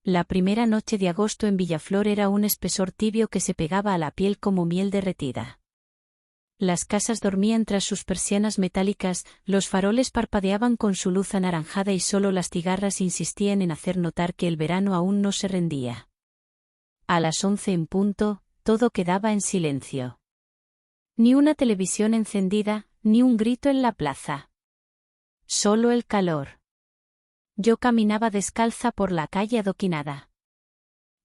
La primera noche de agosto en Villaflor era un espesor tibio que se pegaba a la piel como miel derretida. Las casas dormían tras sus persianas metálicas, los faroles parpadeaban con su luz anaranjada y solo las cigarras insistían en hacer notar que el verano aún no se rendía. A las 11 en punto, todo quedaba en silencio. Ni una televisión encendida, ni un grito en la plaza. Solo el calor. Yo caminaba descalza por la calle adoquinada.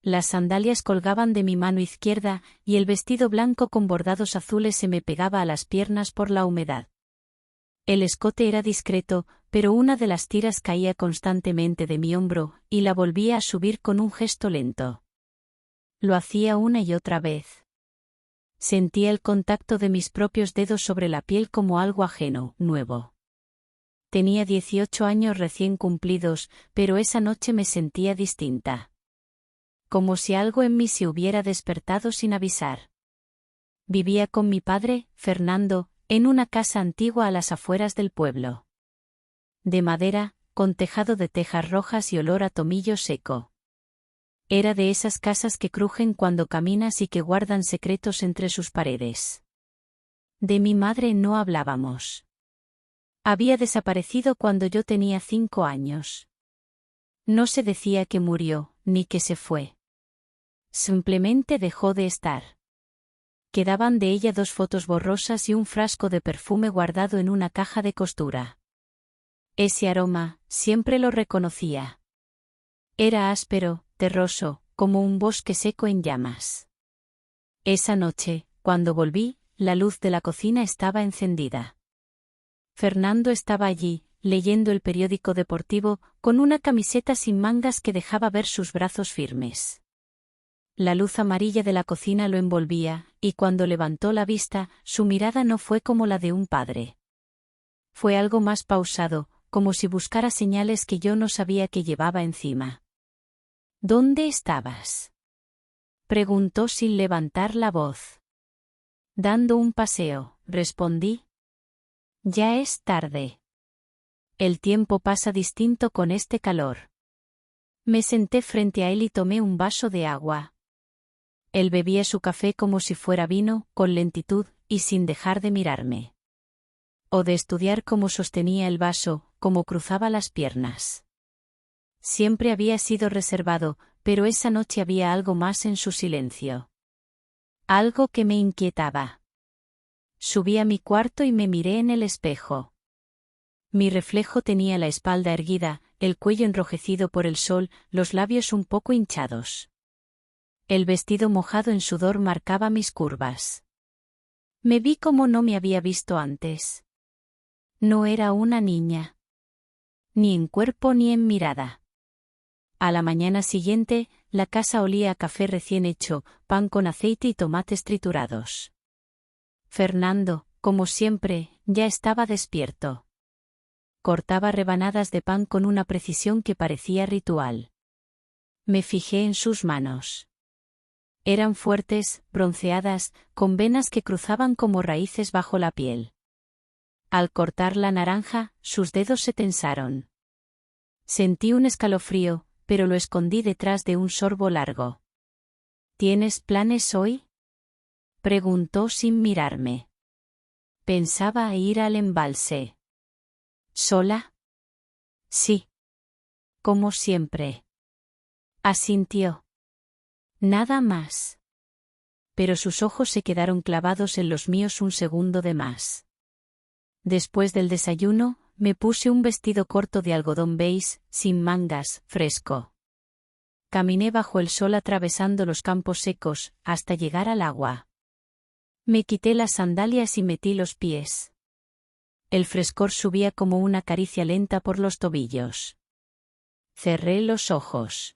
Las sandalias colgaban de mi mano izquierda, y el vestido blanco con bordados azules se me pegaba a las piernas por la humedad. El escote era discreto, pero una de las tiras caía constantemente de mi hombro, y la volvía a subir con un gesto lento. Lo hacía una y otra vez. Sentía el contacto de mis propios dedos sobre la piel como algo ajeno, nuevo. Tenía 18 años recién cumplidos, pero esa noche me sentía distinta. Como si algo en mí se hubiera despertado sin avisar. Vivía con mi padre, Fernando, en una casa antigua a las afueras del pueblo. De madera, con tejado de tejas rojas y olor a tomillo seco. Era de esas casas que crujen cuando caminas y que guardan secretos entre sus paredes. De mi madre no hablábamos. Había desaparecido cuando yo tenía 5 años. No se decía que murió, ni que se fue. Simplemente dejó de estar. Quedaban de ella 2 fotos borrosas y un frasco de perfume guardado en una caja de costura. Ese aroma, siempre lo reconocía. Era áspero, terroso, como un bosque seco en llamas. Esa noche, cuando volví, la luz de la cocina estaba encendida. Fernando estaba allí, leyendo el periódico deportivo, con una camiseta sin mangas que dejaba ver sus brazos firmes. La luz amarilla de la cocina lo envolvía, y cuando levantó la vista, su mirada no fue como la de un padre. Fue algo más pausado, como si buscara señales que yo no sabía que llevaba encima. ¿Dónde estabas?, preguntó sin levantar la voz. Dando un paseo, respondí. Ya es tarde. El tiempo pasa distinto con este calor. Me senté frente a él y tomé un vaso de agua. Él bebía su café como si fuera vino, con lentitud, y sin dejar de mirarme. O de estudiar cómo sostenía el vaso, cómo cruzaba las piernas. Siempre había sido reservado, pero esa noche había algo más en su silencio. Algo que me inquietaba. Subí a mi cuarto y me miré en el espejo. Mi reflejo tenía la espalda erguida, el cuello enrojecido por el sol, los labios un poco hinchados. El vestido mojado en sudor marcaba mis curvas. Me vi como no me había visto antes. No era una niña. Ni en cuerpo ni en mirada. A la mañana siguiente, la casa olía a café recién hecho, pan con aceite y tomates triturados. Fernando, como siempre, ya estaba despierto. Cortaba rebanadas de pan con una precisión que parecía ritual. Me fijé en sus manos. Eran fuertes, bronceadas, con venas que cruzaban como raíces bajo la piel. Al cortar la naranja, sus dedos se tensaron. Sentí un escalofrío, pero lo escondí detrás de un sorbo largo. ¿Tienes planes hoy?, preguntó sin mirarme. Pensaba ir al embalse. ¿Sola? Sí. Como siempre. Asintió. Nada más. Pero sus ojos se quedaron clavados en los míos un segundo de más. Después del desayuno, me puse un vestido corto de algodón beige, sin mangas, fresco. Caminé bajo el sol atravesando los campos secos, hasta llegar al agua. Me quité las sandalias y metí los pies. El frescor subía como una caricia lenta por los tobillos. Cerré los ojos.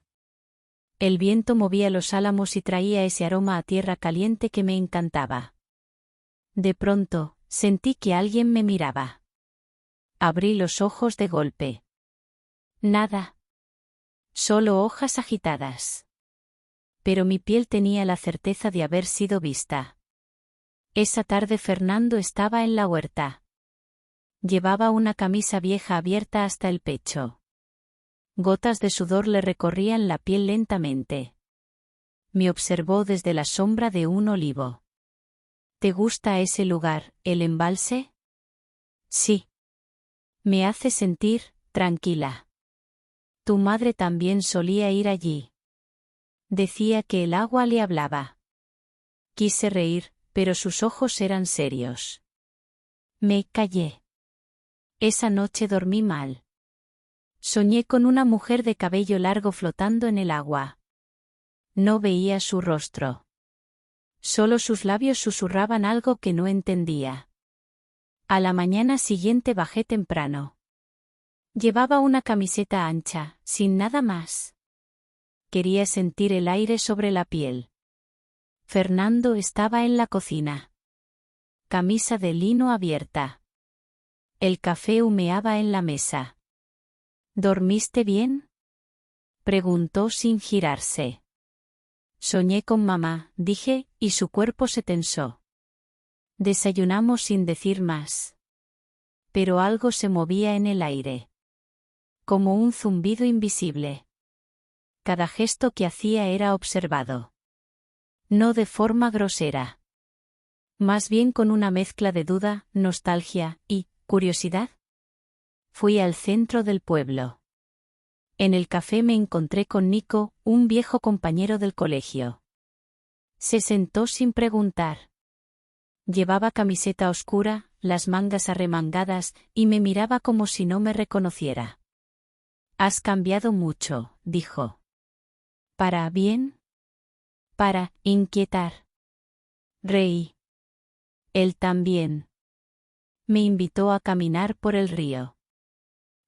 El viento movía los álamos y traía ese aroma a tierra caliente que me encantaba. De pronto, sentí que alguien me miraba. Abrí los ojos de golpe. Nada. Solo hojas agitadas. Pero mi piel tenía la certeza de haber sido vista. Esa tarde Fernando estaba en la huerta. Llevaba una camisa vieja abierta hasta el pecho. Gotas de sudor le recorrían la piel lentamente. Me observó desde la sombra de un olivo. ¿Te gusta ese lugar, el embalse? Sí. Me hace sentir tranquila. Tu madre también solía ir allí. Decía que el agua le hablaba. Quise reír, pero sus ojos eran serios. Me callé. Esa noche dormí mal. Soñé con una mujer de cabello largo flotando en el agua. No veía su rostro. Solo sus labios susurraban algo que no entendía. A la mañana siguiente bajé temprano. Llevaba una camiseta ancha, sin nada más. Quería sentir el aire sobre la piel. Fernando estaba en la cocina. Camisa de lino abierta. El café humeaba en la mesa. ¿Dormiste bien?, preguntó sin girarse. Soñé con mamá, dije, y su cuerpo se tensó. Desayunamos sin decir más. Pero algo se movía en el aire. Como un zumbido invisible. Cada gesto que hacía era observado. No de forma grosera. Más bien con una mezcla de duda, nostalgia y curiosidad. Fui al centro del pueblo. En el café me encontré con Nico, un viejo compañero del colegio. Se sentó sin preguntar. Llevaba camiseta oscura, las mangas arremangadas, y me miraba como si no me reconociera. «Has cambiado mucho», dijo. «¿Para bien?». «Para inquietar». Reí. Él también. Me invitó a caminar por el río.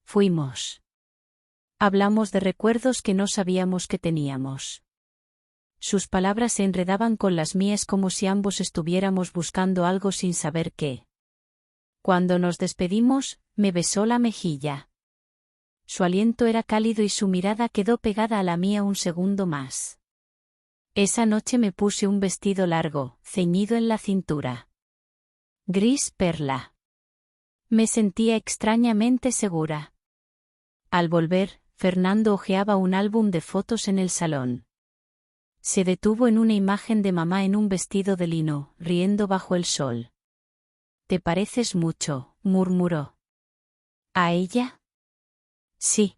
Fuimos. Hablamos de recuerdos que no sabíamos que teníamos. Sus palabras se enredaban con las mías como si ambos estuviéramos buscando algo sin saber qué. Cuando nos despedimos, me besó la mejilla. Su aliento era cálido y su mirada quedó pegada a la mía un segundo más. Esa noche me puse un vestido largo, ceñido en la cintura. Gris perla. Me sentía extrañamente segura. Al volver, Fernando hojeaba un álbum de fotos en el salón. Se detuvo en una imagen de mamá en un vestido de lino, riendo bajo el sol. «Te pareces mucho», murmuró. «¿A ella?» «Sí.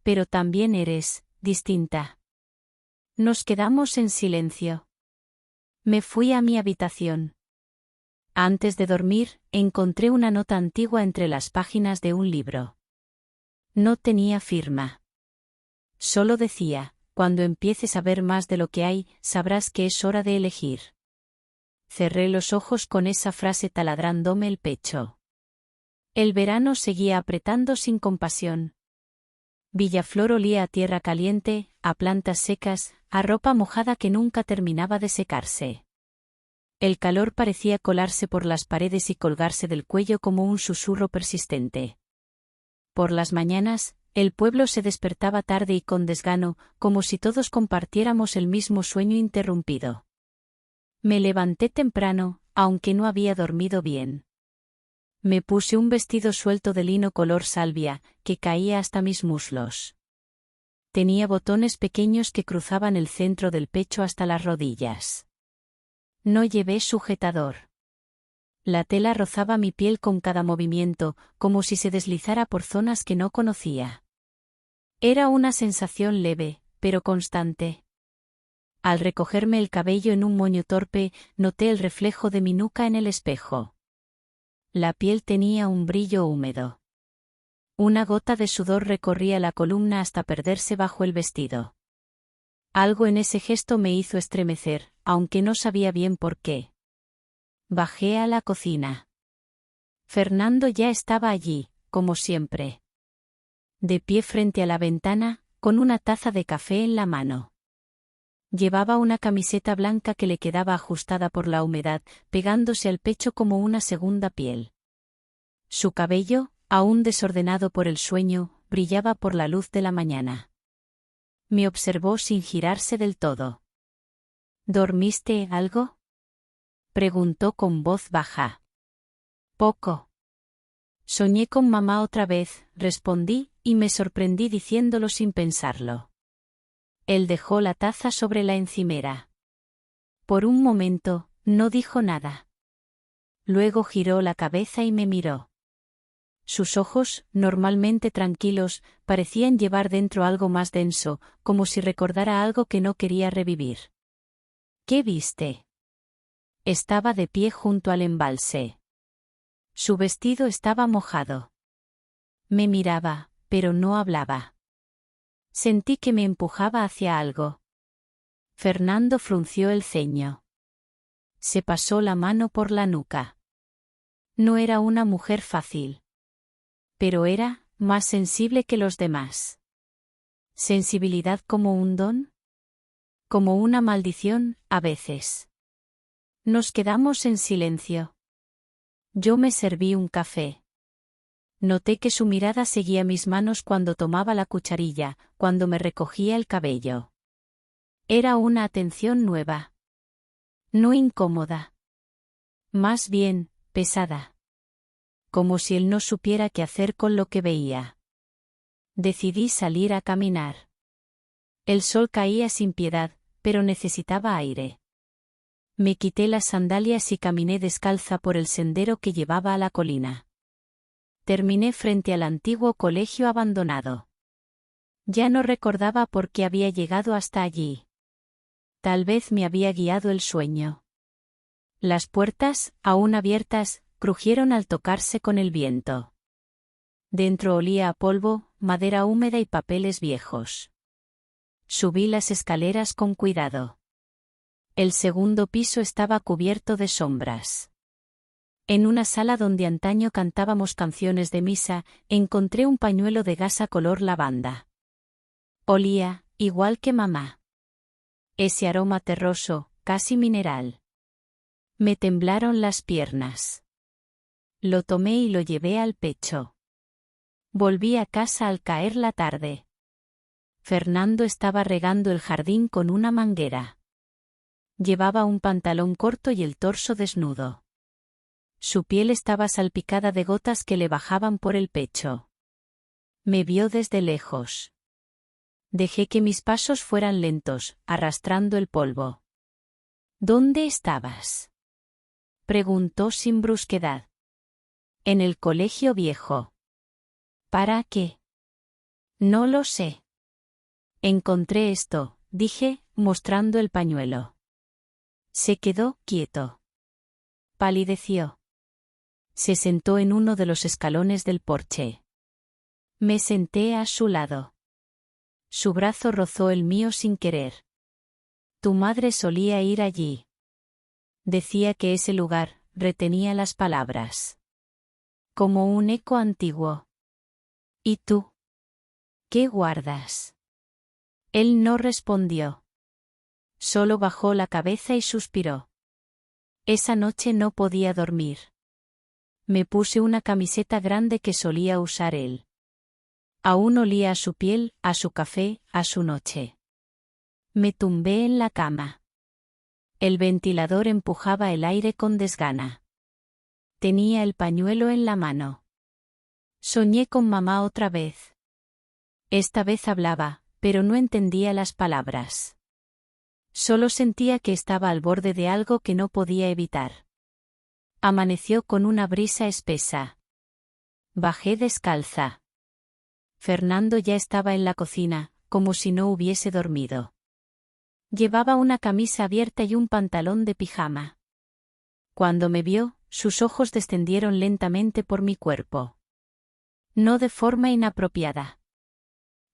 Pero también eres distinta». Nos quedamos en silencio. Me fui a mi habitación. Antes de dormir, encontré una nota antigua entre las páginas de un libro. No tenía firma. Solo decía: «Cuando empieces a ver más de lo que hay, sabrás que es hora de elegir». Cerré los ojos con esa frase taladrándome el pecho. El verano seguía apretando sin compasión. Villaflor olía a tierra caliente, a plantas secas, a ropa mojada que nunca terminaba de secarse. El calor parecía colarse por las paredes y colgarse del cuello como un susurro persistente. Por las mañanas, el pueblo se despertaba tarde y con desgano, como si todos compartiéramos el mismo sueño interrumpido. Me levanté temprano, aunque no había dormido bien. Me puse un vestido suelto de lino color salvia, que caía hasta mis muslos. Tenía botones pequeños que cruzaban el centro del pecho hasta las rodillas. No llevé sujetador. La tela rozaba mi piel con cada movimiento, como si se deslizara por zonas que no conocía. Era una sensación leve, pero constante. Al recogerme el cabello en un moño torpe, noté el reflejo de mi nuca en el espejo. La piel tenía un brillo húmedo. Una gota de sudor recorría la columna hasta perderse bajo el vestido. Algo en ese gesto me hizo estremecer, aunque no sabía bien por qué. Bajé a la cocina. Fernando ya estaba allí, como siempre. De pie frente a la ventana, con una taza de café en la mano. Llevaba una camiseta blanca que le quedaba ajustada por la humedad, pegándose al pecho como una segunda piel. Su cabello, aún desordenado por el sueño, brillaba por la luz de la mañana. Me observó sin girarse del todo. ¿Dormiste algo?, preguntó con voz baja. Poco. Soñé con mamá otra vez, respondí, y me sorprendí diciéndolo sin pensarlo. Él dejó la taza sobre la encimera. Por un momento, no dijo nada. Luego giró la cabeza y me miró. Sus ojos, normalmente tranquilos, parecían llevar dentro algo más denso, como si recordara algo que no quería revivir. ¿Qué viste? Estaba de pie junto al embalse. Su vestido estaba mojado. Me miraba, pero no hablaba. Sentí que me empujaba hacia algo. Fernando frunció el ceño. Se pasó la mano por la nuca. No era una mujer fácil. Pero era más sensible que los demás. ¿Sensibilidad como un don? Como una maldición, a veces. Nos quedamos en silencio. Yo me serví un café. Noté que su mirada seguía mis manos cuando tomaba la cucharilla, cuando me recogía el cabello. Era una atención nueva. No incómoda. Más bien, pesada. Como si él no supiera qué hacer con lo que veía. Decidí salir a caminar. El sol caía sin piedad, pero necesitaba aire. Me quité las sandalias y caminé descalza por el sendero que llevaba a la colina. Terminé frente al antiguo colegio abandonado. Ya no recordaba por qué había llegado hasta allí. Tal vez me había guiado el sueño. Las puertas, aún abiertas, crujieron al tocarse con el viento. Dentro olía a polvo, madera húmeda y papeles viejos. Subí las escaleras con cuidado. El segundo piso estaba cubierto de sombras. En una sala donde antaño cantábamos canciones de misa, encontré un pañuelo de gasa color lavanda. Olía, igual que mamá. Ese aroma terroso, casi mineral. Me temblaron las piernas. Lo tomé y lo llevé al pecho. Volví a casa al caer la tarde. Fernando estaba regando el jardín con una manguera. Llevaba un pantalón corto y el torso desnudo. Su piel estaba salpicada de gotas que le bajaban por el pecho. Me vio desde lejos. Dejé que mis pasos fueran lentos, arrastrando el polvo. ¿Dónde estabas?, preguntó sin brusquedad. En el colegio viejo. ¿Para qué? No lo sé. Encontré esto, dije, mostrando el pañuelo. Se quedó quieto. Palideció. Se sentó en uno de los escalones del porche. Me senté a su lado. Su brazo rozó el mío sin querer. Tu madre solía ir allí. Decía que ese lugar retenía las palabras. Como un eco antiguo. ¿Y tú? ¿Qué guardas? Él no respondió. Solo bajó la cabeza y suspiró. Esa noche no podía dormir. Me puse una camiseta grande que solía usar él. Aún olía a su piel, a su café, a su noche. Me tumbé en la cama. El ventilador empujaba el aire con desgana. Tenía el pañuelo en la mano. Soñé con mamá otra vez. Esta vez hablaba, pero no entendía las palabras. Solo sentía que estaba al borde de algo que no podía evitar. Amaneció con una brisa espesa. Bajé descalza. Fernando ya estaba en la cocina, como si no hubiese dormido. Llevaba una camisa abierta y un pantalón de pijama. Cuando me vio, sus ojos descendieron lentamente por mi cuerpo. No de forma inapropiada.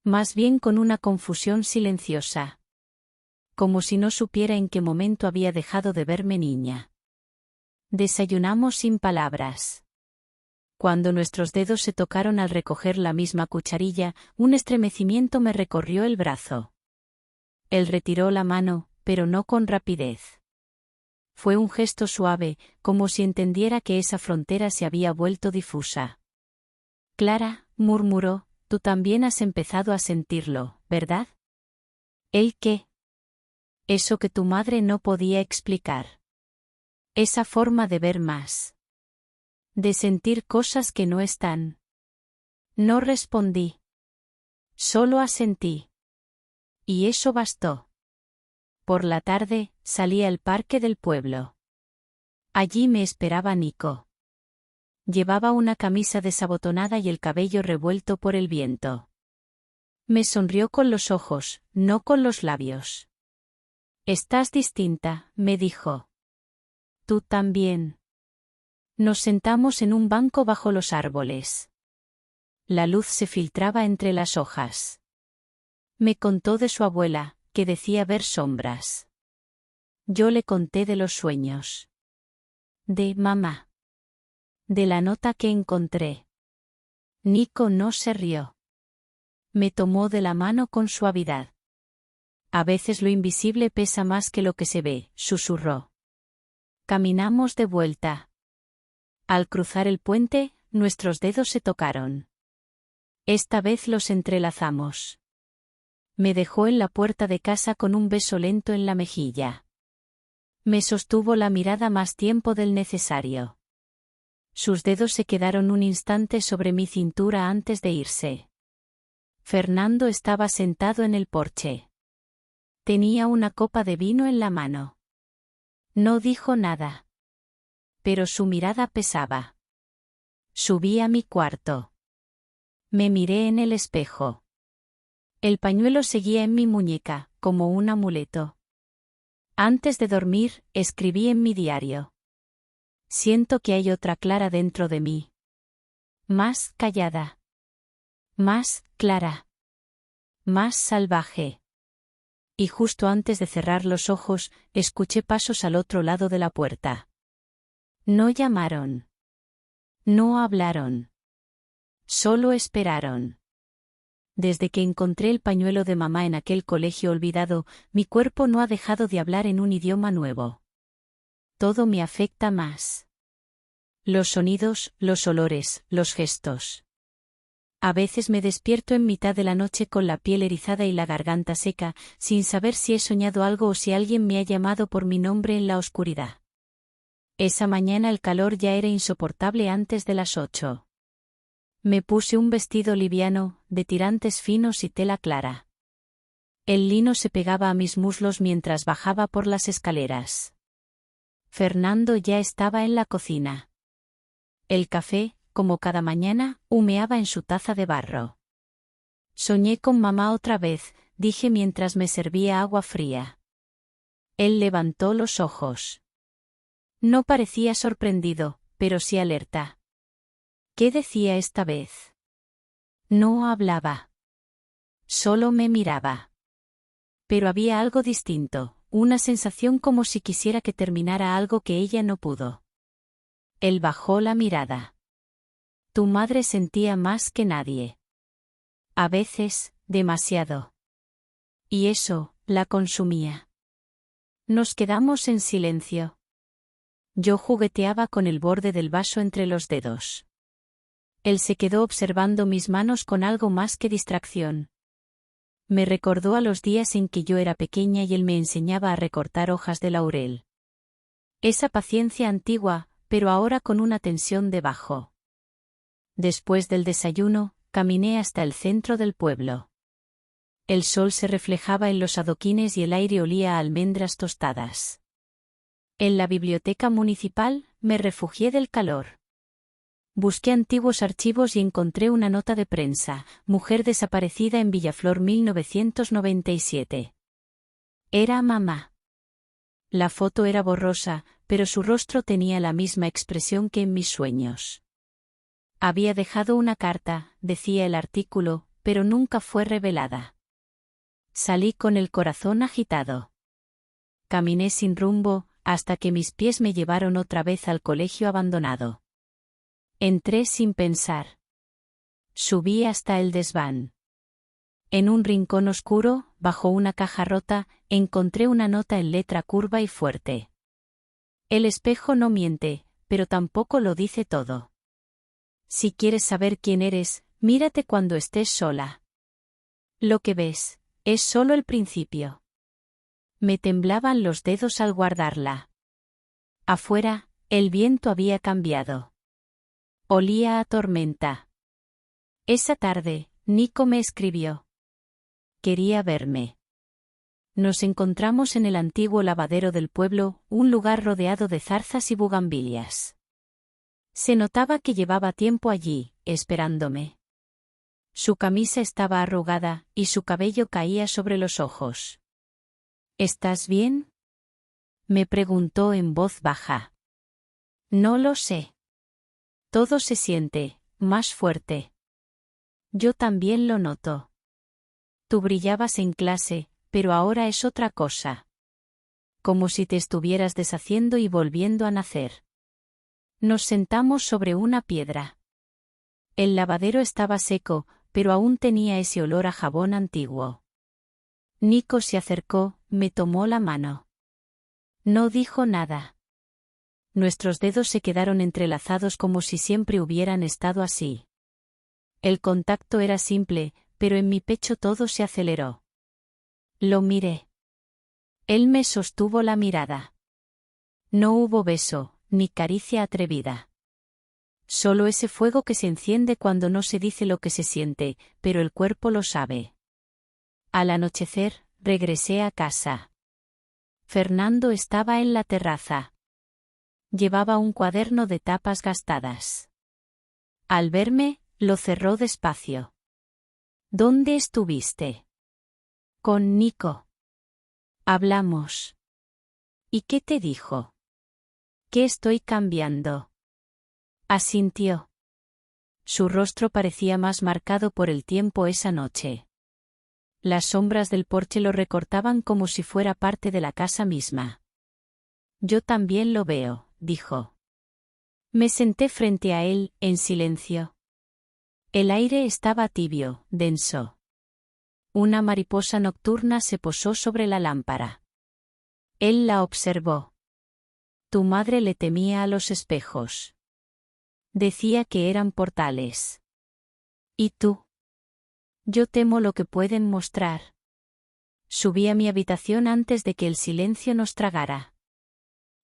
Más bien con una confusión silenciosa. Como si no supiera en qué momento había dejado de verme niña. Desayunamos sin palabras. Cuando nuestros dedos se tocaron al recoger la misma cucharilla, un estremecimiento me recorrió el brazo. Él retiró la mano, pero no con rapidez. Fue un gesto suave, como si entendiera que esa frontera se había vuelto difusa. Clara, murmuró, tú también has empezado a sentirlo, ¿verdad? ¿El qué? Eso que tu madre no podía explicar. Esa forma de ver más. De sentir cosas que no están. No respondí. Solo asentí. Y eso bastó. Por la tarde, salí al parque del pueblo. Allí me esperaba Nico. Llevaba una camisa desabotonada y el cabello revuelto por el viento. Me sonrió con los ojos, no con los labios. «Estás distinta», me dijo. «Tú también». Nos sentamos en un banco bajo los árboles. La luz se filtraba entre las hojas. Me contó de su abuela, que decía ver sombras. Yo le conté de los sueños. De mamá. De la nota que encontré. Nico no se rió. Me tomó de la mano con suavidad. «A veces lo invisible pesa más que lo que se ve», susurró. Caminamos de vuelta. Al cruzar el puente, nuestros dedos se tocaron. Esta vez los entrelazamos. Me dejó en la puerta de casa con un beso lento en la mejilla. Me sostuvo la mirada más tiempo del necesario. Sus dedos se quedaron un instante sobre mi cintura antes de irse. Fernando estaba sentado en el porche. Tenía una copa de vino en la mano. No dijo nada. Pero su mirada pesaba. Subí a mi cuarto. Me miré en el espejo. El pañuelo seguía en mi muñeca, como un amuleto. Antes de dormir, escribí en mi diario. Siento que hay otra Clara dentro de mí. Más callada. Más clara. Más salvaje. Y justo antes de cerrar los ojos, escuché pasos al otro lado de la puerta. No llamaron. No hablaron. Solo esperaron. Desde que encontré el pañuelo de mamá en aquel colegio olvidado, mi cuerpo no ha dejado de hablar en un idioma nuevo. Todo me afecta más. Los sonidos, los olores, los gestos. A veces me despierto en mitad de la noche con la piel erizada y la garganta seca, sin saber si he soñado algo o si alguien me ha llamado por mi nombre en la oscuridad. Esa mañana el calor ya era insoportable antes de las 8. Me puse un vestido liviano, de tirantes finos y tela clara. El lino se pegaba a mis muslos mientras bajaba por las escaleras. Fernando ya estaba en la cocina. El café, como cada mañana, humeaba en su taza de barro. Soñé con mamá otra vez, dije mientras me servía agua fría. Él levantó los ojos. No parecía sorprendido, pero sí alerta. ¿Qué decía esta vez? No hablaba. Solo me miraba. Pero había algo distinto, una sensación como si quisiera que terminara algo que ella no pudo. Él bajó la mirada. Tu madre sentía más que nadie. A veces, demasiado. Y eso, la consumía. Nos quedamos en silencio. Yo jugueteaba con el borde del vaso entre los dedos. Él se quedó observando mis manos con algo más que distracción. Me recordó a los días en que yo era pequeña y él me enseñaba a recortar hojas de laurel. Esa paciencia antigua, pero ahora con una tensión debajo. Después del desayuno, caminé hasta el centro del pueblo. El sol se reflejaba en los adoquines y el aire olía a almendras tostadas. En la biblioteca municipal, me refugié del calor. Busqué antiguos archivos y encontré una nota de prensa, mujer desaparecida en Villaflor 1997. Era mamá. La foto era borrosa, pero su rostro tenía la misma expresión que en mis sueños. Había dejado una carta, decía el artículo, pero nunca fue revelada. Salí con el corazón agitado. Caminé sin rumbo, hasta que mis pies me llevaron otra vez al colegio abandonado. Entré sin pensar. Subí hasta el desván. En un rincón oscuro, bajo una caja rota, encontré una nota en letra curva y fuerte. El espejo no miente, pero tampoco lo dice todo. Si quieres saber quién eres, mírate cuando estés sola. Lo que ves, es solo el principio. Me temblaban los dedos al guardarla. Afuera, el viento había cambiado. Olía a tormenta. Esa tarde, Nico me escribió. Quería verme. Nos encontramos en el antiguo lavadero del pueblo, un lugar rodeado de zarzas y bugambilias. Se notaba que llevaba tiempo allí, esperándome. Su camisa estaba arrugada, y su cabello caía sobre los ojos. ¿Estás bien?, me preguntó en voz baja. No lo sé. Todo se siente más fuerte. Yo también lo noto. Tú brillabas en clase, pero ahora es otra cosa. Como si te estuvieras deshaciendo y volviendo a nacer. Nos sentamos sobre una piedra. El lavadero estaba seco, pero aún tenía ese olor a jabón antiguo. Nico se acercó, me tomó la mano. No dijo nada. Nuestros dedos se quedaron entrelazados como si siempre hubieran estado así. El contacto era simple, pero en mi pecho todo se aceleró. Lo miré. Él me sostuvo la mirada. No hubo beso, ni caricia atrevida. Solo ese fuego que se enciende cuando no se dice lo que se siente, pero el cuerpo lo sabe. Al anochecer, regresé a casa. Fernando estaba en la terraza. Llevaba un cuaderno de tapas gastadas. Al verme, lo cerró despacio. ¿Dónde estuviste? Con Nico. Hablamos. ¿Y qué te dijo? Que estoy cambiando. Asintió. Su rostro parecía más marcado por el tiempo esa noche. Las sombras del porche lo recortaban como si fuera parte de la casa misma. Yo también lo veo, dijo. Me senté frente a él, en silencio. El aire estaba tibio, denso. Una mariposa nocturna se posó sobre la lámpara. Él la observó. Tu madre le temía a los espejos. Decía que eran portales. ¿Y tú? Yo temo lo que pueden mostrar. Subí a mi habitación antes de que el silencio nos tragara.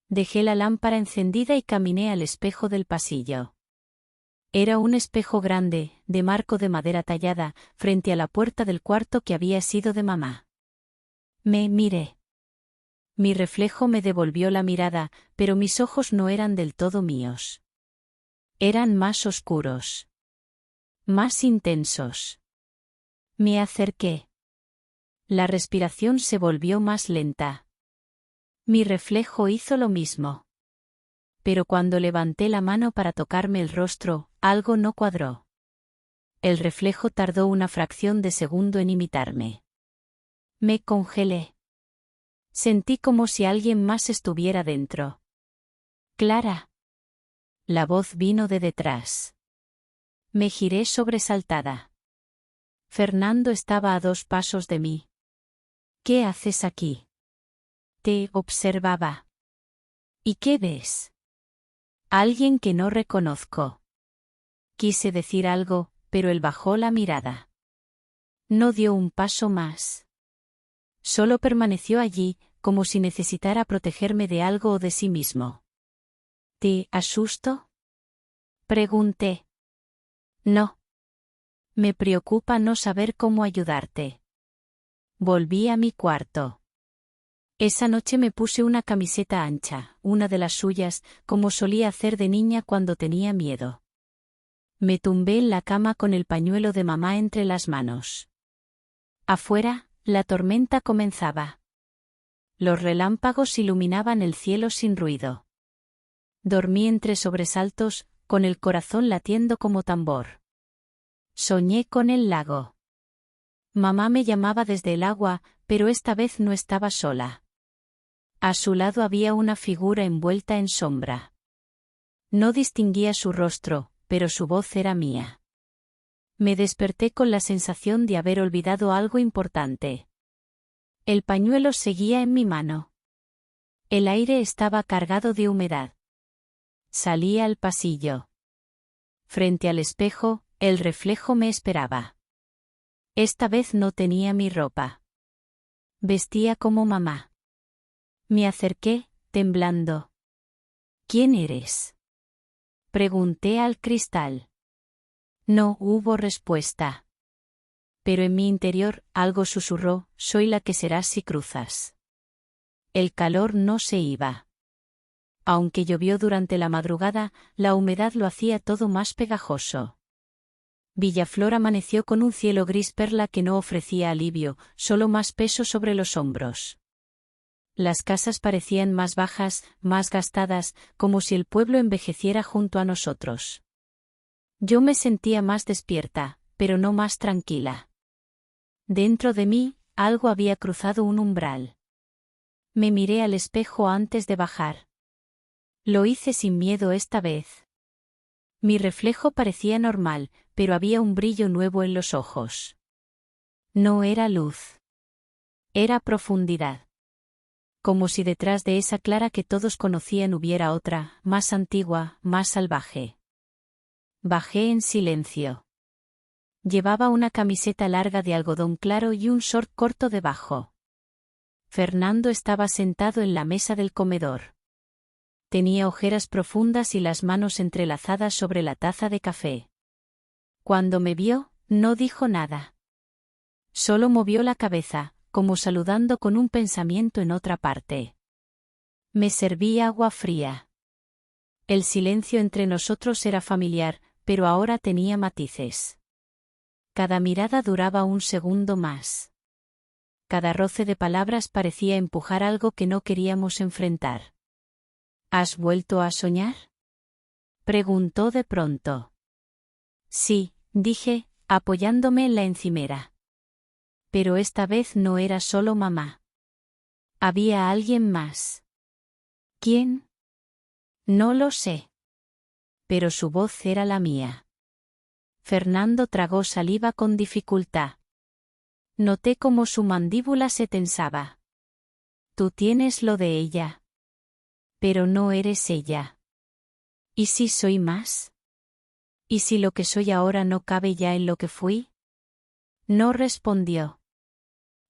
Dejé la lámpara encendida y caminé al espejo del pasillo. Era un espejo grande, de marco de madera tallada, frente a la puerta del cuarto que había sido de mamá. Me miré. Mi reflejo me devolvió la mirada, pero mis ojos no eran del todo míos. Eran más oscuros. Más intensos. Me acerqué. La respiración se volvió más lenta. Mi reflejo hizo lo mismo. Pero cuando levanté la mano para tocarme el rostro, algo no cuadró. El reflejo tardó una fracción de segundo en imitarme. Me congelé. Sentí como si alguien más estuviera dentro. Clara. La voz vino de detrás. Me giré sobresaltada. Fernando estaba a 2 pasos de mí. ¿Qué haces aquí? Te observaba. ¿Y qué ves? Alguien que no reconozco. Quise decir algo, pero él bajó la mirada. No dio un paso más. Solo permaneció allí, como si necesitara protegerme de algo o de sí mismo. ¿Te asusto?, pregunté. No. Me preocupa no saber cómo ayudarte. Volví a mi cuarto. Esa noche me puse una camiseta ancha, una de las suyas, como solía hacer de niña cuando tenía miedo. Me tumbé en la cama con el pañuelo de mamá entre las manos. Afuera, la tormenta comenzaba. Los relámpagos iluminaban el cielo sin ruido. Dormí entre sobresaltos, con el corazón latiendo como tambor. Soñé con el lago. Mamá me llamaba desde el agua, pero esta vez no estaba sola. A su lado había una figura envuelta en sombra. No distinguía su rostro, pero su voz era mía. Me desperté con la sensación de haber olvidado algo importante. El pañuelo seguía en mi mano. El aire estaba cargado de humedad. Salí al pasillo. Frente al espejo, el reflejo me esperaba. Esta vez no tenía mi ropa. Vestía como mamá. Me acerqué, temblando. ¿Quién eres?, pregunté al cristal. No hubo respuesta. Pero en mi interior, algo susurró, soy la que serás si cruzas. El calor no se iba. Aunque llovió durante la madrugada, la humedad lo hacía todo más pegajoso. Villaflor amaneció con un cielo gris perla que no ofrecía alivio, solo más peso sobre los hombros. Las casas parecían más bajas, más gastadas, como si el pueblo envejeciera junto a nosotros. Yo me sentía más despierta, pero no más tranquila. Dentro de mí, algo había cruzado un umbral. Me miré al espejo antes de bajar. Lo hice sin miedo esta vez. Mi reflejo parecía normal, pero había un brillo nuevo en los ojos. No era luz. Era profundidad. Como si detrás de esa Clara que todos conocían hubiera otra, más antigua, más salvaje. Bajé en silencio. Llevaba una camiseta larga de algodón claro y un short corto debajo. Fernando estaba sentado en la mesa del comedor. Tenía ojeras profundas y las manos entrelazadas sobre la taza de café. Cuando me vio, no dijo nada. Solo movió la cabeza, como saludando con un pensamiento en otra parte. Me serví agua fría. El silencio entre nosotros era familiar, pero ahora tenía matices. Cada mirada duraba un segundo más. Cada roce de palabras parecía empujar algo que no queríamos enfrentar. ¿Has vuelto a soñar?, preguntó de pronto. Sí, dije, apoyándome en la encimera. Pero esta vez no era solo mamá. Había alguien más. ¿Quién? No lo sé. Pero su voz era la mía. Fernando tragó saliva con dificultad. Noté cómo su mandíbula se tensaba. Tú tienes lo de ella. Pero no eres ella. ¿Y si soy más? ¿Y si lo que soy ahora no cabe ya en lo que fui? No respondió.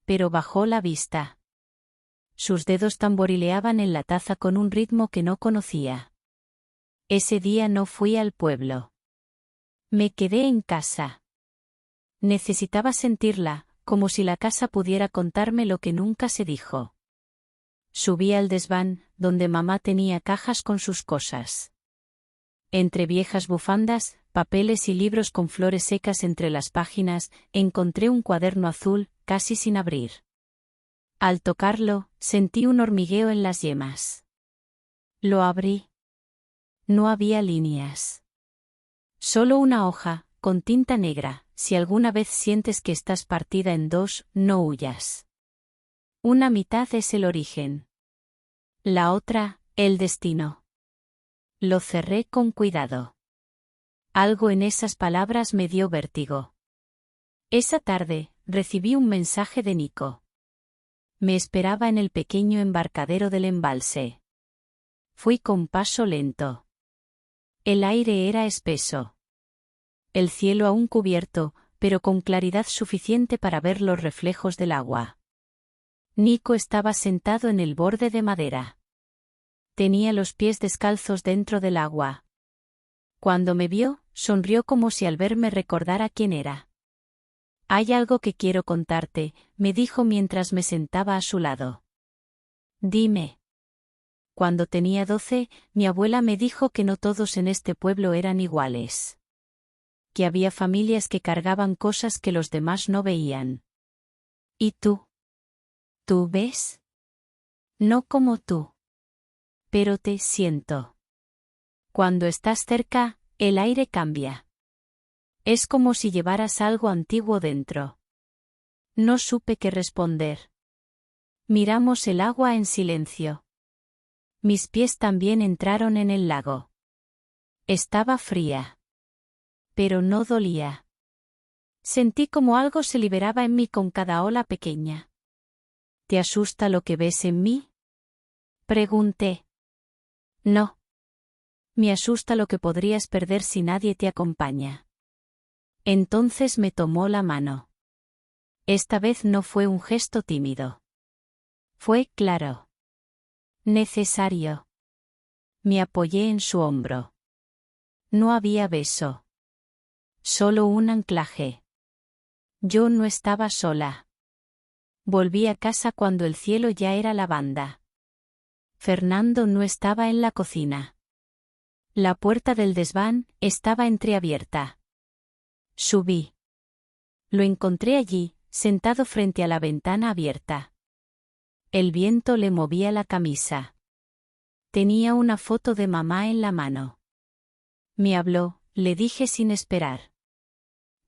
Pero bajó la vista. Sus dedos tamborileaban en la taza con un ritmo que no conocía. Ese día no fui al pueblo. Me quedé en casa. Necesitaba sentirla, como si la casa pudiera contarme lo que nunca se dijo. Subí al desván, donde mamá tenía cajas con sus cosas. Entre viejas bufandas, papeles y libros con flores secas entre las páginas, encontré un cuaderno azul, casi sin abrir. Al tocarlo, sentí un hormigueo en las yemas. Lo abrí. No había líneas. Solo una hoja, con tinta negra. Si alguna vez sientes que estás partida en dos, no huyas. Una mitad es el origen. La otra, el destino. Lo cerré con cuidado. Algo en esas palabras me dio vértigo. Esa tarde, recibí un mensaje de Nico. Me esperaba en el pequeño embarcadero del embalse. Fui con paso lento. El aire era espeso. El cielo aún cubierto, pero con claridad suficiente para ver los reflejos del agua. Nico estaba sentado en el borde de madera. Tenía los pies descalzos dentro del agua. Cuando me vio, sonrió como si al verme recordara quién era. Hay algo que quiero contarte, me dijo mientras me sentaba a su lado. Dime. Cuando tenía 12, mi abuela me dijo que no todos en este pueblo eran iguales. Que había familias que cargaban cosas que los demás no veían. ¿Y tú? ¿Tú ves? No como tú. Pero te siento. Cuando estás cerca, el aire cambia. Es como si llevaras algo antiguo dentro. No supe qué responder. Miramos el agua en silencio. Mis pies también entraron en el lago. Estaba fría. Pero no dolía. Sentí como algo se liberaba en mí con cada ola pequeña. ¿Te asusta lo que ves en mí?, pregunté. No. Me asusta lo que podrías perder si nadie te acompaña. Entonces me tomó la mano. Esta vez no fue un gesto tímido. Fue claro. Necesario. Me apoyé en su hombro. No había beso. Solo un anclaje. Yo no estaba sola. Volví a casa cuando el cielo ya era lavanda. Fernando no estaba en la cocina. La puerta del desván estaba entreabierta. Subí. Lo encontré allí, sentado frente a la ventana abierta. El viento le movía la camisa. Tenía una foto de mamá en la mano. Me habló, le dije sin esperar.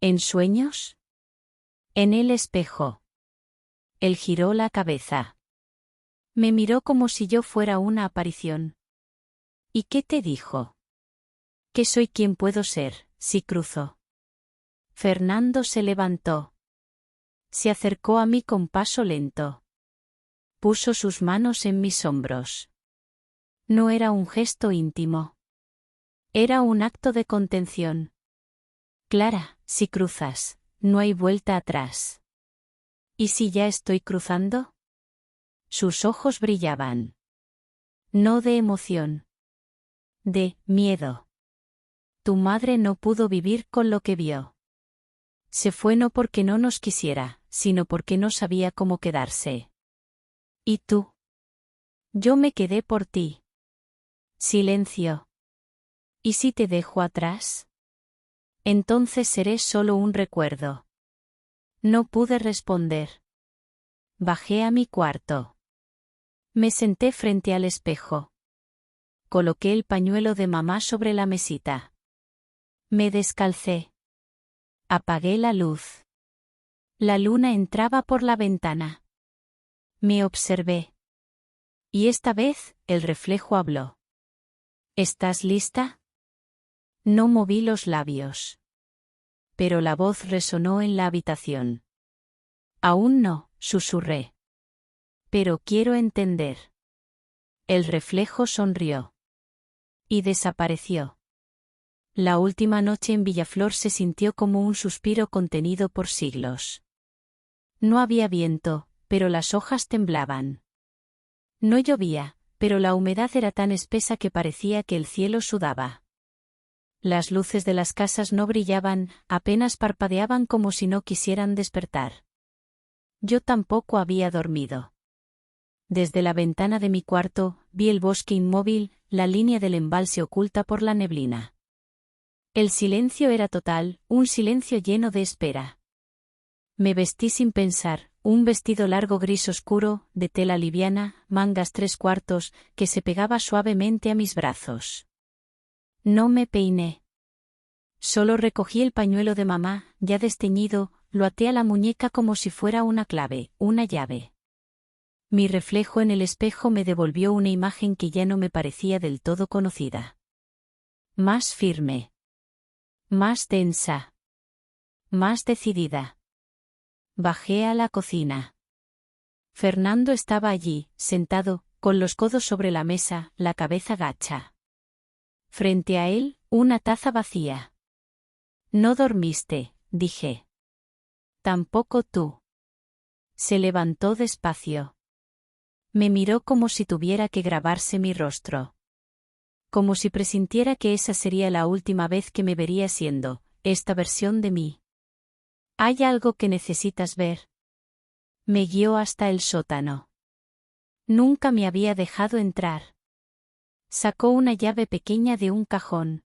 ¿En sueños? En el espejo. Él giró la cabeza. Me miró como si yo fuera una aparición. ¿Y qué te dijo? Que soy quien puedo ser, si cruzo. Fernando se levantó. Se acercó a mí con paso lento. Puso sus manos en mis hombros. No era un gesto íntimo. Era un acto de contención. Clara, si cruzas, no hay vuelta atrás. ¿Y si ya estoy cruzando? Sus ojos brillaban. No de emoción. De miedo. Tu madre no pudo vivir con lo que vio. Se fue no porque no nos quisiera, sino porque no sabía cómo quedarse. ¿Y tú? Yo me quedé por ti. Silencio. ¿Y si te dejo atrás? Entonces seré solo un recuerdo. No pude responder. Bajé a mi cuarto. Me senté frente al espejo. Coloqué el pañuelo de mamá sobre la mesita. Me descalcé. Apagué la luz. La luna entraba por la ventana. Me observé. Y esta vez, el reflejo habló. ¿Estás lista? No moví los labios. Pero la voz resonó en la habitación. Aún no, susurré. Pero quiero entender. El reflejo sonrió. Y desapareció. La última noche en Villaflor se sintió como un suspiro contenido por siglos. No había viento, pero las hojas temblaban. No llovía, pero la humedad era tan espesa que parecía que el cielo sudaba. Las luces de las casas no brillaban, apenas parpadeaban como si no quisieran despertar. Yo tampoco había dormido. Desde la ventana de mi cuarto, vi el bosque inmóvil, la línea del embalse oculta por la neblina. El silencio era total, un silencio lleno de espera. Me vestí sin pensar, un vestido largo gris oscuro, de tela liviana, mangas 3/4, que se pegaba suavemente a mis brazos. No me peiné. Solo recogí el pañuelo de mamá, ya desteñido, lo até a la muñeca como si fuera una clave, una llave. Mi reflejo en el espejo me devolvió una imagen que ya no me parecía del todo conocida. Más firme. Más densa. Más decidida. Bajé a la cocina. Fernando estaba allí, sentado, con los codos sobre la mesa, la cabeza gacha. Frente a él, una taza vacía. No dormiste, dije. Tampoco tú. Se levantó despacio. Me miró como si tuviera que grabarse mi rostro. Como si presintiera que esa sería la última vez que me vería siendo, esta versión de mí. ¿Hay algo que necesitas ver? Me guió hasta el sótano. Nunca me había dejado entrar. Sacó una llave pequeña de un cajón.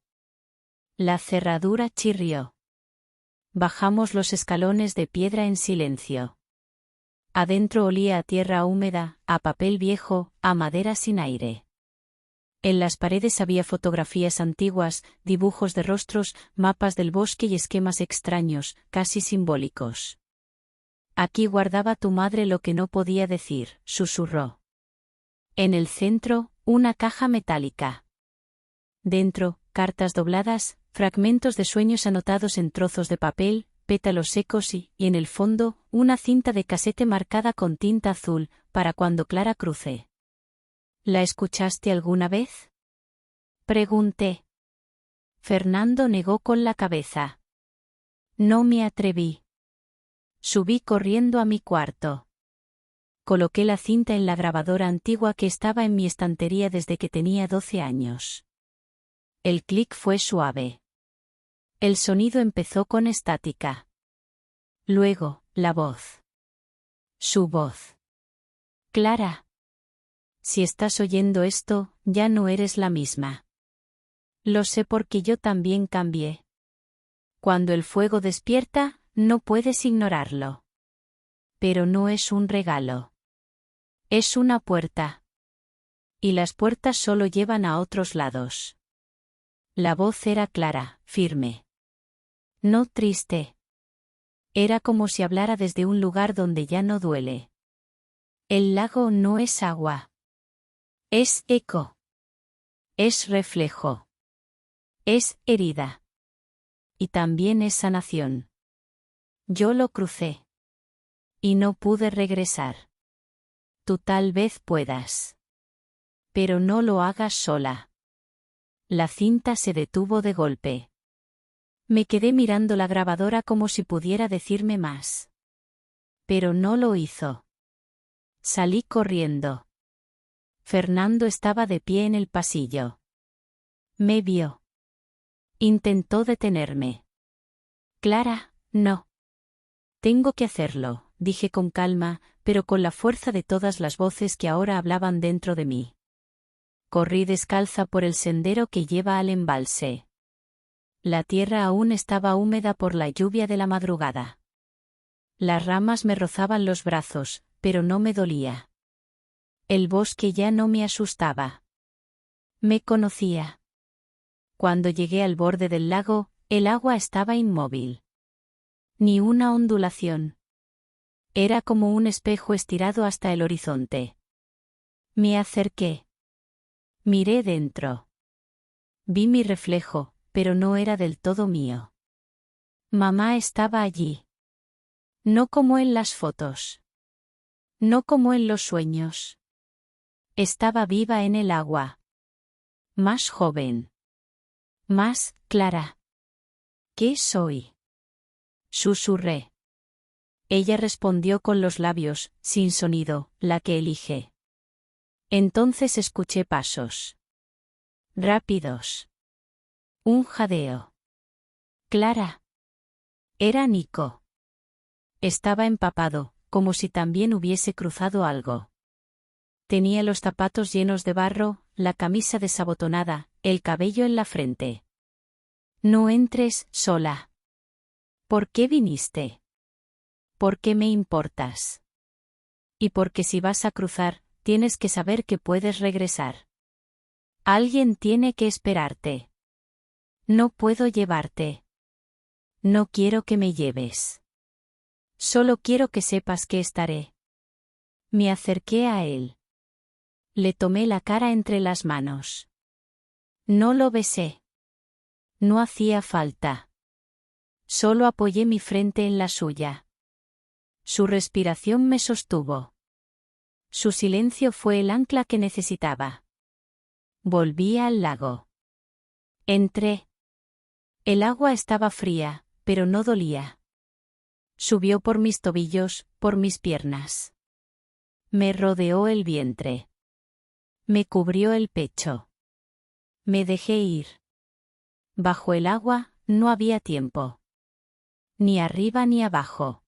La cerradura chirrió. Bajamos los escalones de piedra en silencio. Adentro olía a tierra húmeda, a papel viejo, a madera sin aire. En las paredes había fotografías antiguas, dibujos de rostros, mapas del bosque y esquemas extraños, casi simbólicos. Aquí guardaba tu madre lo que no podía decir, susurró. En el centro, una caja metálica. Dentro, cartas dobladas, fragmentos de sueños anotados en trozos de papel, pétalos secos y, en el fondo, una cinta de casete marcada con tinta azul, para cuando Clara cruce. ¿La escuchaste alguna vez? Pregunté. Fernando negó con la cabeza. No me atreví. Subí corriendo a mi cuarto. Coloqué la cinta en la grabadora antigua que estaba en mi estantería desde que tenía 12 años. El clic fue suave. El sonido empezó con estática. Luego, la voz. Su voz. Clara. Si estás oyendo esto, ya no eres la misma. Lo sé porque yo también cambié. Cuando el fuego despierta, no puedes ignorarlo. Pero no es un regalo. Es una puerta. Y las puertas solo llevan a otros lados. La voz era clara, firme. No triste. Era como si hablara desde un lugar donde ya no duele. El lago no es agua. Es eco. Es reflejo. Es herida. Y también es sanación. Yo lo crucé. Y no pude regresar. Tú tal vez puedas. Pero no lo hagas sola. La cinta se detuvo de golpe. Me quedé mirando la grabadora como si pudiera decirme más. Pero no lo hizo. Salí corriendo. Fernando estaba de pie en el pasillo. Me vio. Intentó detenerme. Clara, no. Tengo que hacerlo, dije con calma, pero con la fuerza de todas las voces que ahora hablaban dentro de mí. Corrí descalza por el sendero que lleva al embalse. La tierra aún estaba húmeda por la lluvia de la madrugada. Las ramas me rozaban los brazos, pero no me dolía. El bosque ya no me asustaba. Me conocía. Cuando llegué al borde del lago, el agua estaba inmóvil. Ni una ondulación. Era como un espejo estirado hasta el horizonte. Me acerqué. Miré dentro. Vi mi reflejo, pero no era del todo mío. Mamá estaba allí. No como en las fotos. No como en los sueños. Estaba viva en el agua. Más joven. Más clara. ¿Qué soy? Susurré. Ella respondió con los labios, sin sonido, la que elige. Entonces escuché pasos. Rápidos. Un jadeo. Clara. Era Nico. Estaba empapado, como si también hubiese cruzado algo. Tenía los zapatos llenos de barro, la camisa desabotonada, el cabello en la frente. No entres sola. ¿Por qué viniste? ¿Por qué me importas? Y porque si vas a cruzar, tienes que saber que puedes regresar. Alguien tiene que esperarte. No puedo llevarte. No quiero que me lleves. Solo quiero que sepas que estaré. Me acerqué a él. Le tomé la cara entre las manos. No lo besé. No hacía falta. Solo apoyé mi frente en la suya. Su respiración me sostuvo. Su silencio fue el ancla que necesitaba. Volví al lago. Entré. El agua estaba fría, pero no dolía. Subió por mis tobillos, por mis piernas. Me rodeó el vientre. Me cubrió el pecho. Me dejé ir. Bajo el agua, no había tiempo. Ni arriba ni abajo.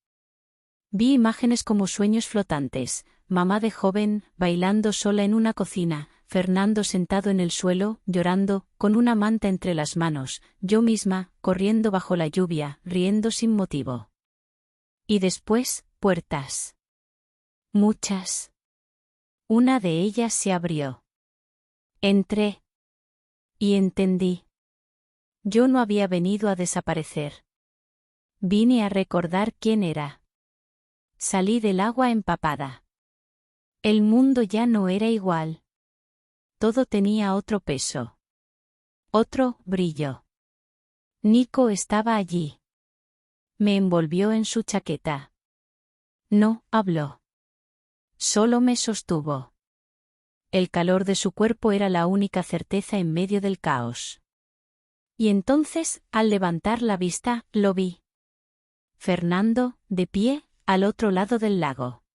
Vi imágenes como sueños flotantes, mamá de joven, bailando sola en una cocina, Fernando sentado en el suelo, llorando, con una manta entre las manos, yo misma, corriendo bajo la lluvia, riendo sin motivo. Y después, puertas. Muchas. Una de ellas se abrió. Entré. Y entendí. Yo no había venido a desaparecer. Vine a recordar quién era. Salí del agua empapada. El mundo ya no era igual. Todo tenía otro peso. Otro brillo. Nico estaba allí. Me envolvió en su chaqueta. No habló. Solo me sostuvo. El calor de su cuerpo era la única certeza en medio del caos. Y entonces, al levantar la vista, lo vi. Fernando, de pie, al otro lado del lago.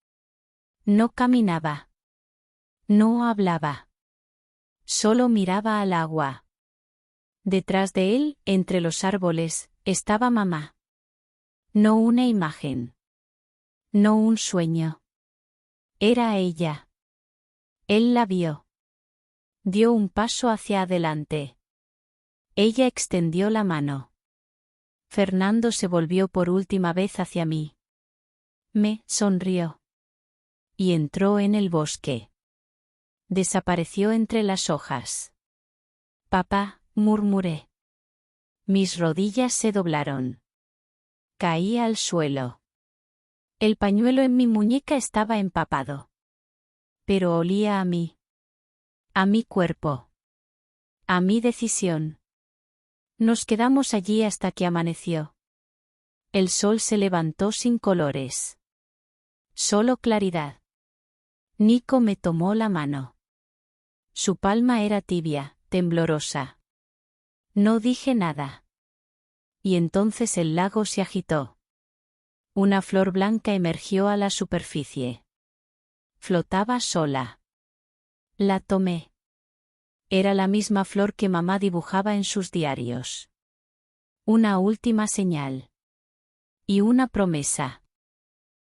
No caminaba. No hablaba. Solo miraba al agua. Detrás de él, entre los árboles, estaba mamá. No una imagen. No un sueño. Era ella. Él la vio. Dio un paso hacia adelante. Ella extendió la mano. Fernando se volvió por última vez hacia mí. Me sonrió. Y entró en el bosque. Desapareció entre las hojas. Papá, murmuré. Mis rodillas se doblaron. Caí al suelo. El pañuelo en mi muñeca estaba empapado. Pero olía a mí. A mi cuerpo. A mi decisión. Nos quedamos allí hasta que amaneció. El sol se levantó sin colores. Solo claridad. Nico me tomó la mano. Su palma era tibia, temblorosa. No dije nada. Y entonces el lago se agitó. Una flor blanca emergió a la superficie. Flotaba sola. La tomé. Era la misma flor que mamá dibujaba en sus diarios. Una última señal. Y una promesa.